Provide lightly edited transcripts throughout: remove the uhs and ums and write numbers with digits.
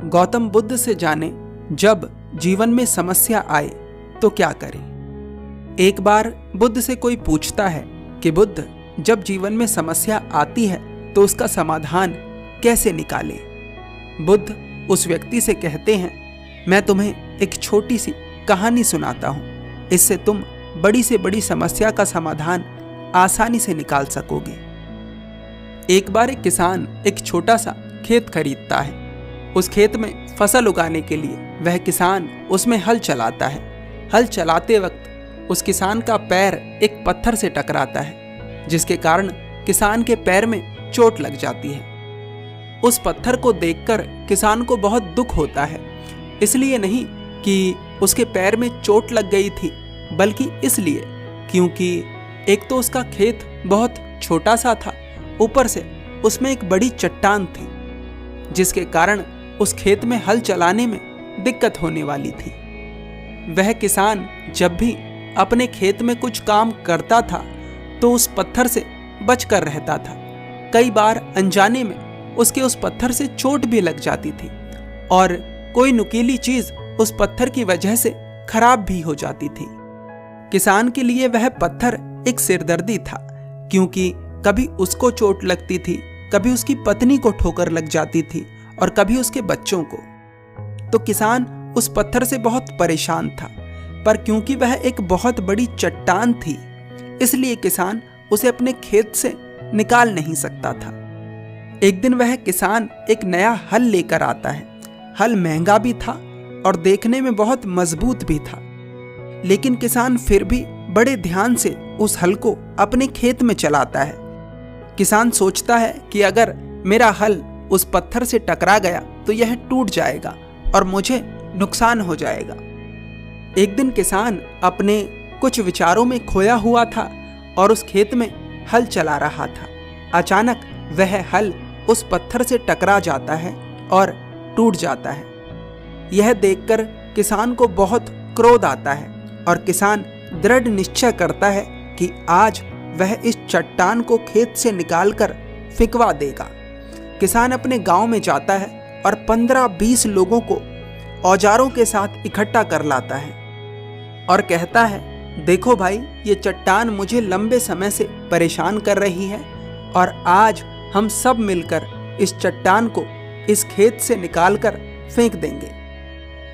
गौतम बुद्ध से जाने जब जीवन में समस्या आए तो क्या करें। एक बार बुद्ध से कोई पूछता है कि बुद्ध, जब जीवन में समस्या आती है तो उसका समाधान कैसे निकालें। बुद्ध उस व्यक्ति से कहते हैं, मैं तुम्हें एक छोटी सी कहानी सुनाता हूँ, इससे तुम बड़ी से बड़ी समस्या का समाधान आसानी से निकाल सकोगे। एक बार एक किसान एक छोटा सा खेत खरीदता है। उस खेत में फसल उगाने के लिए वह किसान उसमें हल चलाता है। हल चलाते वक्त उस किसान का पैर एक पत्थर से टकराता है, जिसके कारण किसान के पैर में चोट लग जाती है। उस पत्थर को देखकर किसान को बहुत दुख होता है, इसलिए नहीं कि उसके पैर में चोट लग गई थी, बल्कि इसलिए क्योंकि एक तो उसका खेत बहुत छोटा सा था, ऊपर से उसमें एक बड़ी चट्टान थी, जिसके कारण उस खेत में हल चलाने में दिक्कत होने वाली थी। वह किसान जब भी अपने खेत में कुछ काम करता था तो उस पत्थर से बचकर रहता था। कई बार अनजाने में उसके उस पत्थर से चोट भी लग जाती थी और कोई नुकीली चीज उस पत्थर की वजह से खराब भी हो जाती थी। किसान के लिए वह पत्थर एक सिरदर्दी था, क्योंकि कभी उसको चोट लगती थी, कभी उसकी पत्नी को ठोकर लग जाती थी और कभी उसके बच्चों को। तो किसान उस पत्थर से बहुत परेशान था, पर क्योंकि वह एक बहुत बड़ी चट्टान थी, इसलिए किसान उसे अपने खेत से निकाल नहीं सकता था। एक दिन वह किसान एक नया हल लेकर आता है। हल महंगा भी था और देखने में बहुत मजबूत भी था, लेकिन किसान फिर भी बड़े ध्यान से उस हल को अपने खेत में चलाता है। किसान सोचता है कि अगर मेरा हल उस पत्थर से टकरा गया तो यह टूट जाएगा और मुझे नुकसान हो जाएगा। एक दिन किसान अपने कुछ विचारों में खोया हुआ था और उस खेत में हल चला रहा था। अचानक वह हल उस पत्थर से टकरा जाता है और टूट जाता है। यह देखकर किसान को बहुत क्रोध आता है और किसान दृढ़ निश्चय करता है कि आज वह इस चट्टान को खेत से निकालकर फेंकवा देगा। किसान अपने गांव में जाता है और 15-20 लोगों को औजारों के साथ इकट्ठा कर लाता है और कहता है, देखो भाई, ये चट्टान मुझे लंबे समय से परेशान कर रही है और आज हम सब मिलकर इस चट्टान को इस खेत से निकालकर फेंक देंगे।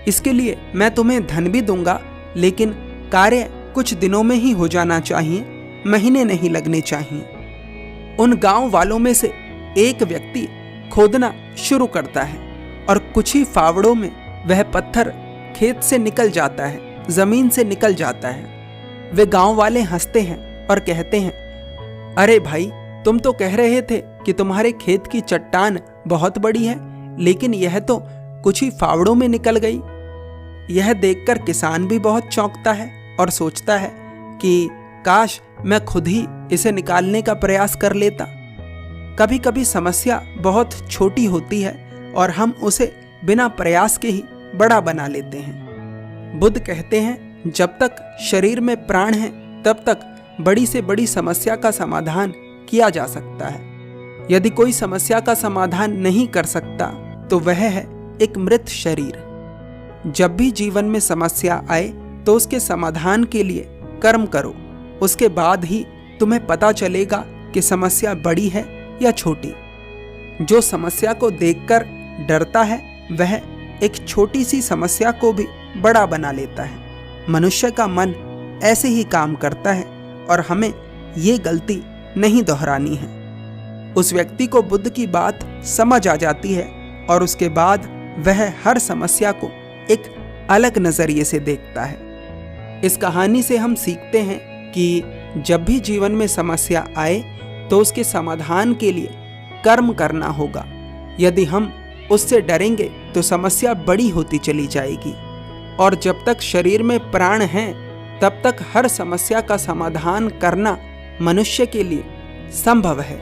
इसके लिए मैं तुम्हें धन भी दूंगा, लेकिन कार्य कुछ दिनों में ही हो जाना चाहिए, महीने नहीं लगने चाहिए। उन गांव वालों में से एक व्यक्ति खोदना शुरू करता है और कुछ ही फावड़ों में वह पत्थर खेत से निकल जाता है, जमीन से निकल जाता है। वे गांव वाले हंसते हैं और कहते हैं, अरे भाई, तुम तो कह रहे थे कि तुम्हारे खेत की चट्टान बहुत बड़ी है, लेकिन यह तो कुछ ही फावड़ों में निकल गई। यह देखकर किसान भी बहुत चौंकता है और सोचता है कि काश मैं खुद ही इसे निकालने का प्रयास कर लेता। कभी कभी समस्या बहुत छोटी होती है और हम उसे बिना प्रयास के ही बड़ा बना लेते हैं। बुद्ध कहते हैं, जब तक शरीर में प्राण है तब तक बड़ी से बड़ी समस्या का समाधान किया जा सकता है। यदि कोई समस्या का समाधान नहीं कर सकता तो वह है एक मृत शरीर। जब भी जीवन में समस्या आए तो उसके समाधान के लिए कर्म करो, उसके बाद ही तुम्हें पता चलेगा कि समस्या बड़ी है या छोटी। जो समस्या को देखकर डरता है वह एक छोटी सी समस्या को भी बड़ा बना लेता है। मनुष्य का मन ऐसे ही काम करता है और हमें ये गलती नहीं दोहरानी है। उस व्यक्ति को बुद्ध की बात समझ आ जाती है और उसके बाद वह हर समस्या को एक अलग नजरिए से देखता है। इस कहानी से हम सीखते हैं कि जब भी जीवन में समस्या आए तो उसके समाधान के लिए कर्म करना होगा। यदि हम उससे डरेंगे तो समस्या बड़ी होती चली जाएगी और जब तक शरीर में प्राण हैं तब तक हर समस्या का समाधान करना मनुष्य के लिए संभव है।